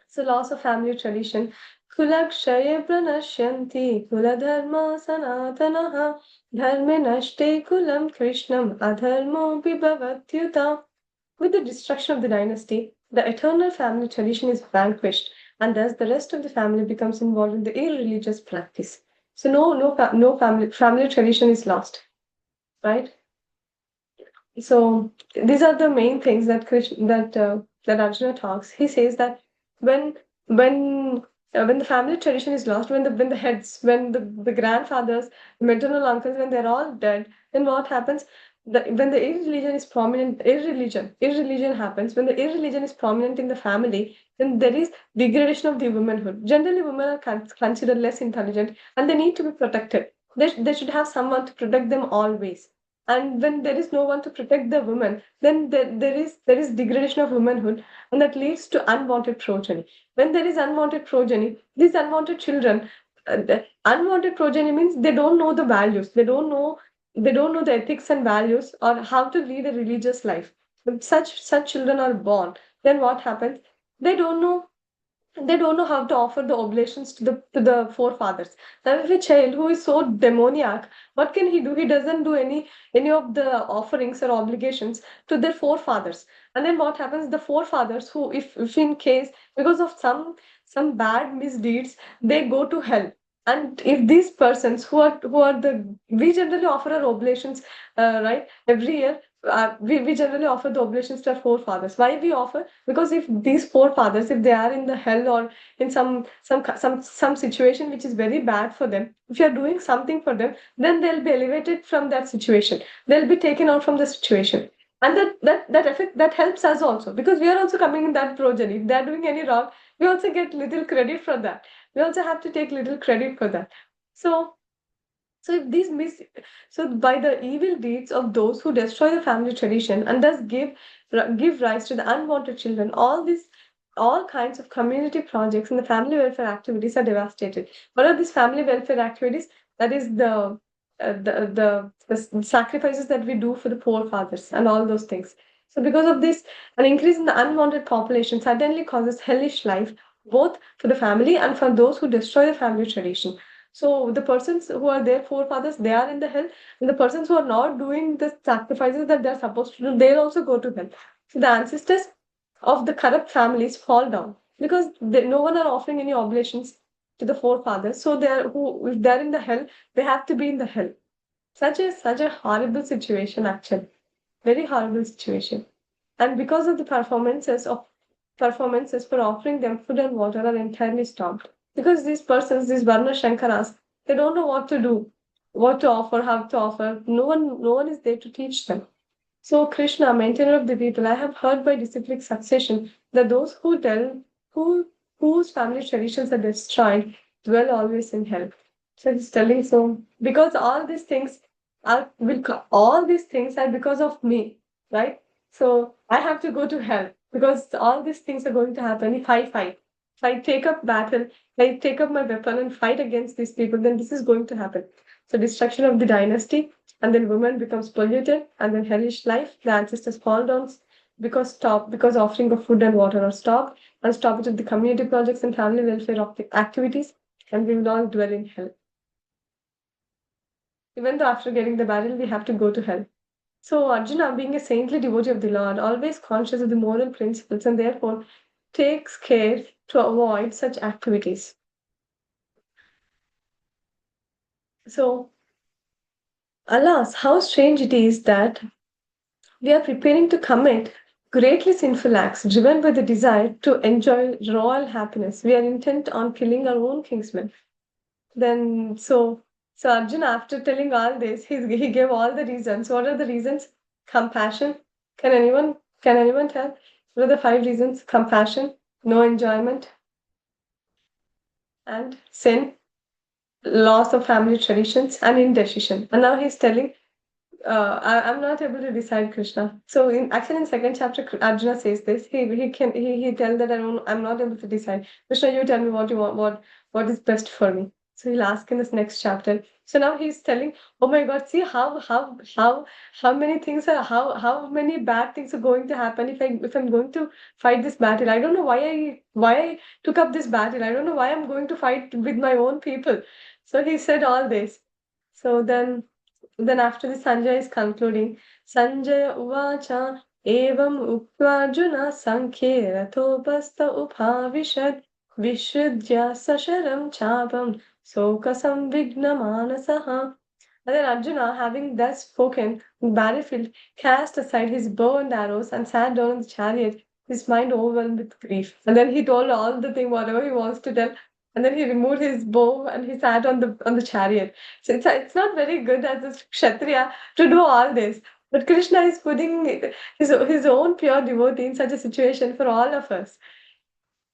So loss of family tradition. Kulakshaye pranashyanti kuladharma sanatanaha dharme nashte kulam krishnam adharmo vibhavatyuta. With the destruction of the dynasty, the eternal family tradition is vanquished, and thus the rest of the family becomes involved in the irreligious practice. So no family tradition is lost, right? So these are the main things that that Arjuna talks. He says that when when when the family tradition is lost, when the heads, when the grandfathers, maternal uncles, when they're all dead, then what happens? When the irreligion is prominent, irreligion happens. When the irreligion is prominent in the family, then there is degradation of the womanhood. Generally, women are considered less intelligent, and they need to be protected. They should have someone to protect them always. And when there is no one to protect the woman, then there is degradation of womanhood, and that leads to unwanted progeny. When there is unwanted progeny, these unwanted children, the unwanted progeny means they don't know the values, they don't know the ethics and values or how to lead a religious life. When such children are born, then what happens? They don't know they don't know how to offer the oblations to the forefathers. Now, if a child who is so demoniac, what can he do? He doesn't do any of the offerings or obligations to their forefathers. And then what happens? The forefathers who, if in case because of some bad misdeeds, they go to hell. And if these persons who are the we generally offer our oblations, right, every year, we generally offer the oblations to our forefathers. Why we offer? Because if these forefathers, if they are in the hell or in some situation which is very bad for them, if you are doing something for them, then they'll be elevated from that situation. They'll be taken out from the situation. And that effect that helps us also, because we are also coming in that progeny. If they're doing any wrong, we also get little credit for that. We also have to take little credit for that. So so if these mis so by the evil deeds of those who destroy the family tradition and thus give rise to the unwanted children, all kinds of community projects and the family welfare activities are devastated. What are these family welfare activities? That is the sacrifices that we do for the forefathers and all those things. So because of this, an increase in the unwanted population suddenly causes hellish life, both for the family and for those who destroy the family tradition. So the persons who are their forefathers, they are in the hell, and the persons who are not doing the sacrifices that they're supposed to do, they'll also go to hell. So the ancestors of the corrupt families fall down because no one are offering any oblations to the forefathers. So if they're in the hell, they have to be in the hell. Such a horrible situation, actually. Very horrible situation. And because of the performances for offering them food and water are entirely stopped. Because these persons, these Varna Shankaras, they don't know what to do, what to offer, how to offer. No one is there to teach them. So Krishna, maintainer of the people, I have heard by disciplic succession that those who whose family traditions are destroyed dwell always in hell. So he's telling, so because all these things are because of me, right? So I have to go to hell because all these things are going to happen if I fight. If I take up battle, if I take up my weapon and fight against these people, then this is going to happen. So destruction of the dynasty, and then woman becomes polluted, and then hellish life. The ancestors fall down because offering of food and water are stopped, and stoppage of the community projects and family welfare activities, and we will all dwell in hell. Even though after getting the battle, we have to go to hell. So Arjuna, being a saintly devotee of the Lord, always conscious of the moral principles, and therefore takes care to avoid such activities. So, alas, how strange it is that we are preparing to commit greatly sinful acts, driven by the desire to enjoy royal happiness. We are intent on killing our own kinsmen. Then, so Arjuna, after telling all this, he gave all the reasons. What are the reasons? Compassion. Can anyone tell? What are the 5 reasons? Compassion, no enjoyment, and sin, loss of family traditions, and indecision. And now he's telling I'm not able to decide, Krishna. So in second chapter, Arjuna says this. He tell that I'm not able to decide. Krishna, you tell me what you want, what is best for me. So he'll ask in this next chapter. So now he's telling, oh my God, see how many things are how many bad things are going to happen if I'm going to fight this battle. I don't know why I took up this battle. I don't know why I'm going to fight with my own people. So he said all this. So then after the Sanjay is concluding, Sanjay Uvacha Evam Ukvarjuna Sankhye Rathopastha Uphavishad Vishrudya Sasharam Chapam Sokasam Vigna Manasaha. And then Arjuna, having thus spoken, on the battlefield, cast aside his bow and arrows and sat down in the chariot, his mind overwhelmed with grief. And then he told all the thing, whatever he wants to tell, and then he removed his bow and he sat on the chariot. So it's not very good as a Kshatriya to do all this. But Krishna is putting his own pure devotee in such a situation for all of us.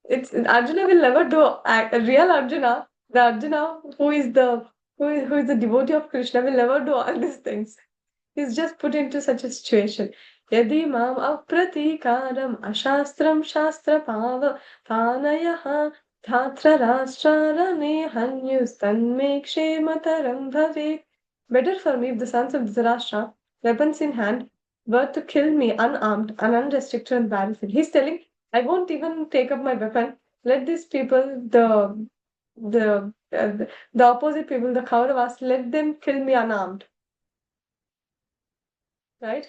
It's Arjuna will never do a real Arjuna. The Arjuna who is the devotee of Krishna will never do all these things. He's just put into such a situation. Yadi mam apratikaram ashastram shastra panayah dhatra rashtrarane hanyus tanme kshemataram bhavet. Better for me if the sons of Dhritarashtra, weapons in hand, were to kill me unarmed and unrestricted on the battlefield. He's telling, I won't even take up my weapon. Let these people, the opposite people, the Kauravas, let them kill me unarmed. Right?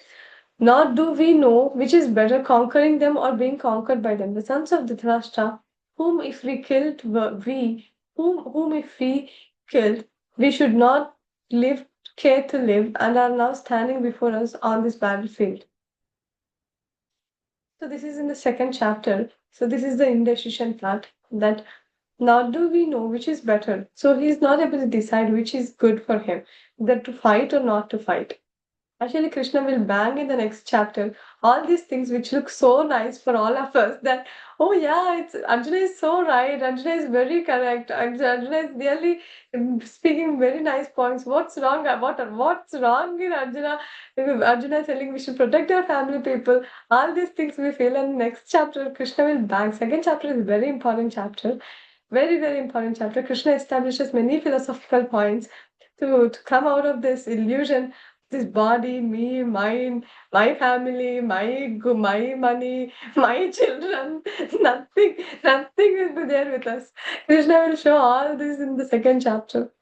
Nor do we know which is better, conquering them or being conquered by them. The sons of Dhritarashtra, whom if we killed, whom if we killed, we should not live, care to live, and are now standing before us on this battlefield. So this is in the second chapter. So this is the indecision part, that nor do we know which is better. So he is not able to decide which is good for him, that to fight or not to fight. Actually, Krishna will bang in the next chapter all these things which look so nice for all of us that, oh yeah, it's Arjuna is so right, Arjuna is very correct, Arjuna is really speaking very nice points. What's wrong? What's wrong in Arjuna? Arjuna is telling we should protect our family people. All these things we feel, and next chapter Krishna will bang. Second chapter is very important chapter. Very, very important chapter. Krishna establishes many philosophical points to come out of this illusion, this body, me, mine, my family, my money, my children. Nothing will be there with us. Krishna will show all this in the second chapter.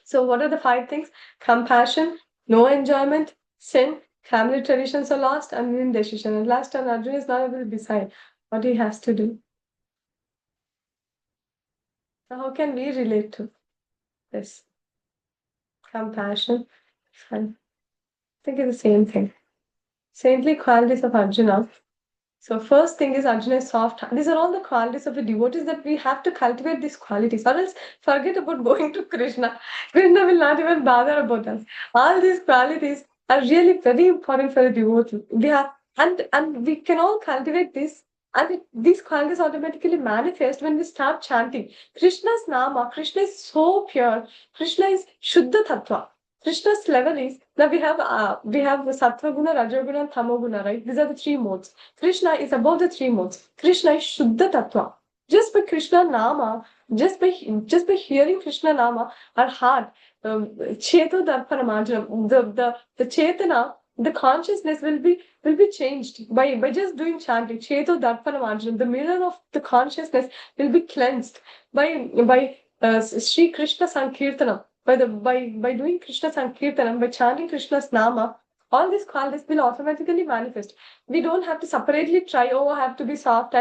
So, what are the 5 things? Compassion, no enjoyment, sin, family traditions are lost, and indecision. And last time, Arjuna is not able to decide what he has to do. So, how can we relate to this? Compassion, fun. I think it's the same thing. Saintly qualities of Arjuna. So first thing is Arjuna is soft. These are all the qualities of the devotees that we have to cultivate these qualities, or else forget about going to Krishna. Krishna will not even bother about us. All these qualities are really very important for a devotee. We have, and we can all cultivate this, and these qualities automatically manifest when we start chanting Krishna's nama. Krishna is so pure. Krishna is Shuddha Tattva. Krishna's level is now we have Sattva Guna, Raja Guna, and Tamo Guna, right? These are the 3 modes. Krishna is above the 3 modes. Krishna is Shuddha Tattva. Just by Krishna Nama, just by hearing Krishna Nama, our heart, Cheto Darpana Marjanam, the Chetana, the consciousness will be changed by just doing chanting. Cheto Darpana Marjanam, the mirror of the consciousness will be cleansed by Sri Krishna Sankirtanam. By doing Krishna Sankirtanam, by chanting Krishna's Nama, all these qualities will automatically manifest. We don't have to separately try, oh, I have to be soft.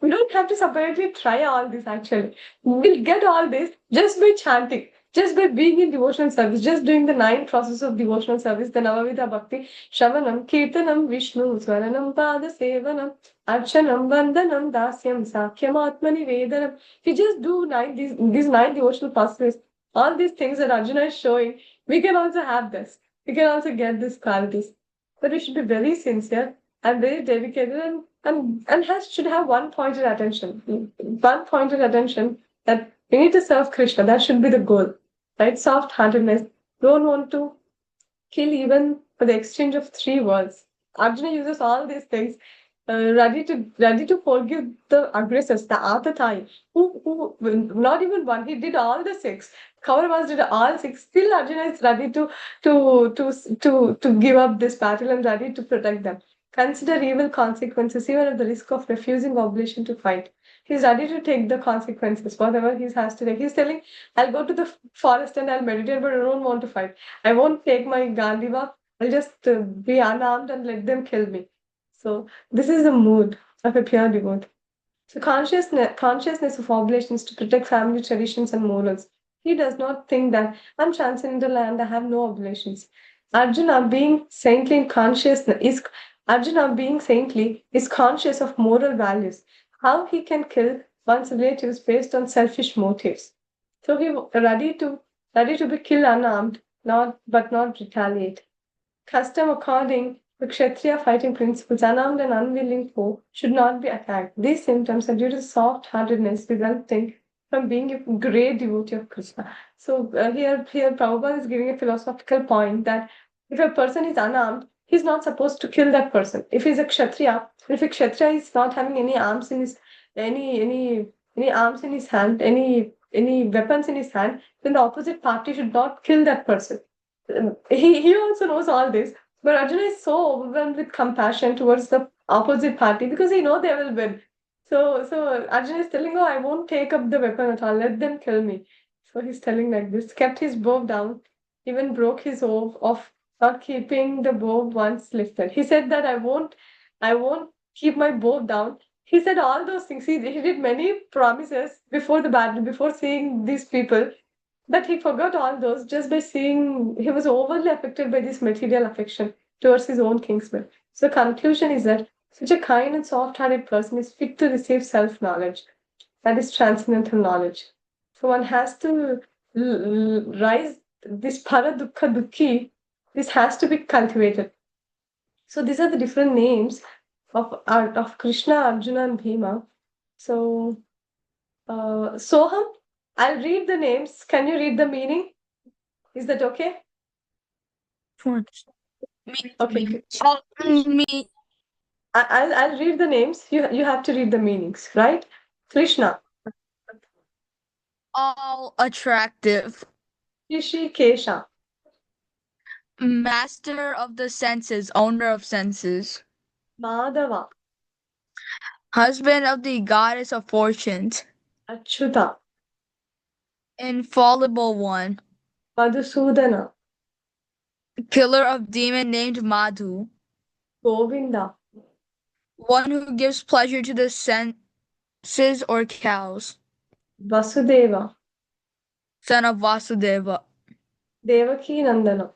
We don't have to separately try all this actually. We'll get all this just by chanting, just by being in devotional service, just doing the 9 process of devotional service, the Navavidha Bhakti, Shravanam, Kirtanam, Vishnu, Swaranam, Pada Sevanam, Archanam, Vandanam, Dasyam, Sakyam, Atmani Vedanam. If you just do these 9 devotional processes, all these things that Arjuna is showing, we can also have this. We can also get these qualities. But we should be very sincere and very dedicated and should have one pointed attention. One pointed attention that we need to serve Krishna. That should be the goal. Right? Soft heartedness. Don't want to kill even for the exchange of 3 words. Arjuna uses all these things, ready to forgive the aggressors, the Atatai, who not even one, he did all the 6. Kauravas did all 6. Still, Arjuna is ready to give up this battle and ready to protect them. Consider evil consequences, even at the risk of refusing oblation to fight. He's ready to take the consequences, whatever he has to take. He's telling, I'll go to the forest and I'll meditate, but I don't want to fight. I won't take my Gandiva. I'll just be unarmed and let them kill me. So this is the mood of a pure devotee. So consciousness of oblations to protect family traditions and morals. He does not think that I'm transcendental and I have no oblations. Arjuna being saintly in consciousness is Arjuna being saintly is conscious of moral values. How he can kill one's relatives based on selfish motives. So he ready to be killed unarmed, not retaliate. Custom according to Kshatriya fighting principles, unarmed and unwilling foe should not be attacked. These symptoms are due to soft-heartedness resulting from being a great devotee of Krishna. So here Prabhupada is giving a philosophical point that if a person is unarmed, he's not supposed to kill that person. If he's a Kshatriya, if a Kshatriya is not having any arms in his any arms in his hand, any weapons in his hand, then the opposite party should not kill that person. He also knows all this, but Arjuna is so overwhelmed with compassion towards the opposite party because he knows they will win. So Arjuna is telling, "Oh, I won't take up the weapon at all. Let them kill me." So he's telling like this. Kept his bow down, even broke his oath of not keeping the bow once lifted. He said that I won't keep my bow down. He said all those things. He did many promises before the battle, before seeing these people. But he forgot all those just by seeing he was overly affected by this material affection towards his own kinsmen. So the conclusion is that such a kind and soft-hearted person is fit to receive self-knowledge, that is transcendental knowledge. So one has to rise this para dukkha dukhi This has to be cultivated. So these are the different names of Krishna, Arjuna, and Bhima. So Soham, I'll read the names. Can you read the meaning? Is that okay? Sure. Okay, good. Me, I'll read the names. You have to read the meanings, right? Krishna, all attractive, Rishikesha, master of the senses, owner of senses, Madhava, husband of the goddess of fortunes, Achyuta, infallible one, Madhusudana, killer of demon named Madhu, Govinda, one who gives pleasure to the senses or cows, Vasudeva, son of Vasudeva, Devaki Nandana,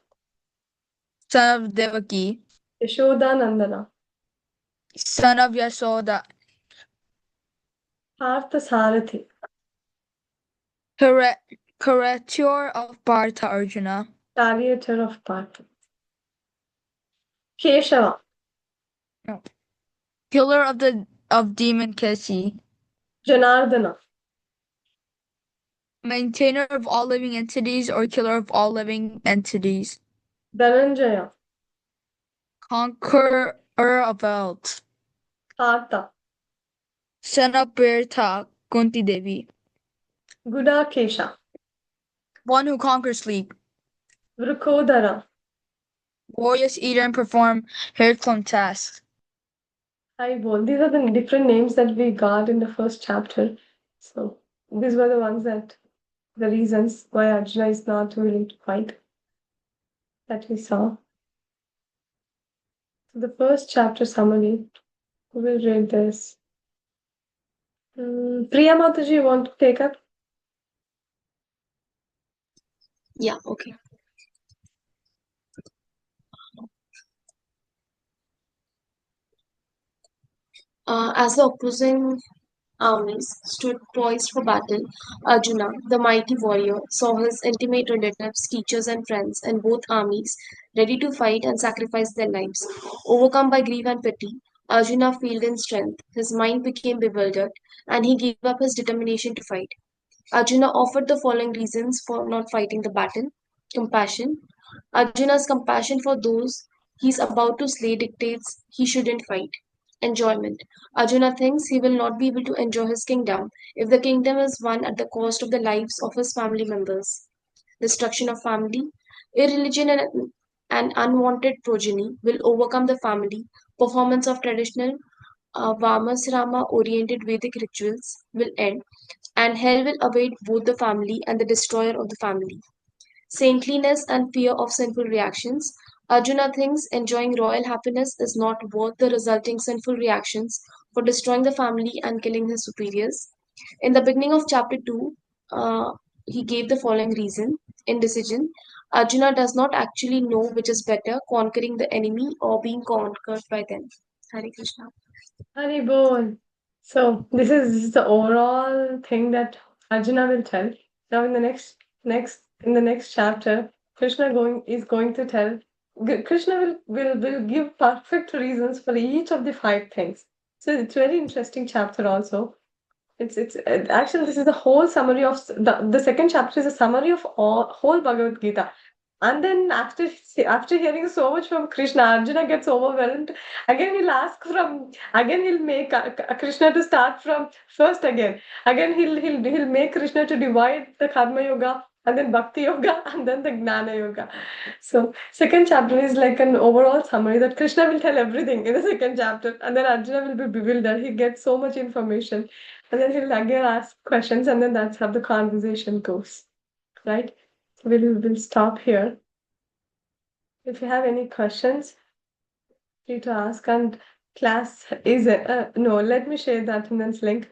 son of Devaki, Yashoda Nandana, son of Yasoda, Partha Sarathi, Curator of Partha Arjuna, Charioteer of Partha, Keshava, no. Killer of demon Kesi, Janardana, maintainer of all living entities or killer of all living entities, Dhananjaya, conqueror of worlds, Partha, son of Birtha Kunti Devi, Gudakesha, one who conquers sleep, Vrukodara, glorious eater and perform Herculean tasks. Haibol. These are the different names that we got in the first chapter. So these were the ones that the reasons why Arjuna is not willing to fight that we saw. So the first chapter summary. Who will read this? Priya Mataji, you want to take up? Yeah, okay. As the opposing armies stood poised for battle, Arjuna, the mighty warrior, saw his intimate relatives, teachers, and friends in both armies ready to fight and sacrifice their lives. Overcome by grief and pity, Arjuna failed in strength, his mind became bewildered, and he gave up his determination to fight. Arjuna offered the following reasons for not fighting the battle: compassion. Arjuna's compassion for those he's about to slay dictates he shouldn't fight. Enjoyment. Arjuna thinks he will not be able to enjoy his kingdom if the kingdom is won at the cost of the lives of his family members. Destruction of family. Irreligion and unwanted progeny will overcome the family. Performance of traditional Vamasrama oriented Vedic rituals will end, and hell will await both the family and the destroyer of the family. Saintliness and fear of sinful reactions. Arjuna thinks enjoying royal happiness is not worth the resulting sinful reactions for destroying the family and killing his superiors. In the beginning of chapter 2, he gave the following reason: indecision. Arjuna does not actually know which is better, conquering the enemy or being conquered by them. Hare Krishna. Hari Bol. So this is the overall thing that Arjuna will tell. Now in the next chapter, Krishna is going to tell. Krishna will give perfect reasons for each of the five things. So it's very interesting chapter also. It's actually this is the whole summary of the second chapter is a summary of all whole Bhagavad Gita. And then after hearing so much from Krishna, Arjuna gets overwhelmed. Again he'll make Krishna to start from first again. Again he'll make Krishna to divide the Karma Yoga and then Bhakti Yoga and then the Gnana Yoga. So second chapter is like an overall summary that Krishna will tell everything in the second chapter, and then Arjuna will be bewildered. He gets so much information, and then he'll again ask questions, and then that's how the conversation goes. Right? We'll stop here. If you have any questions, free to ask. And class is no. Let me share the attendance link.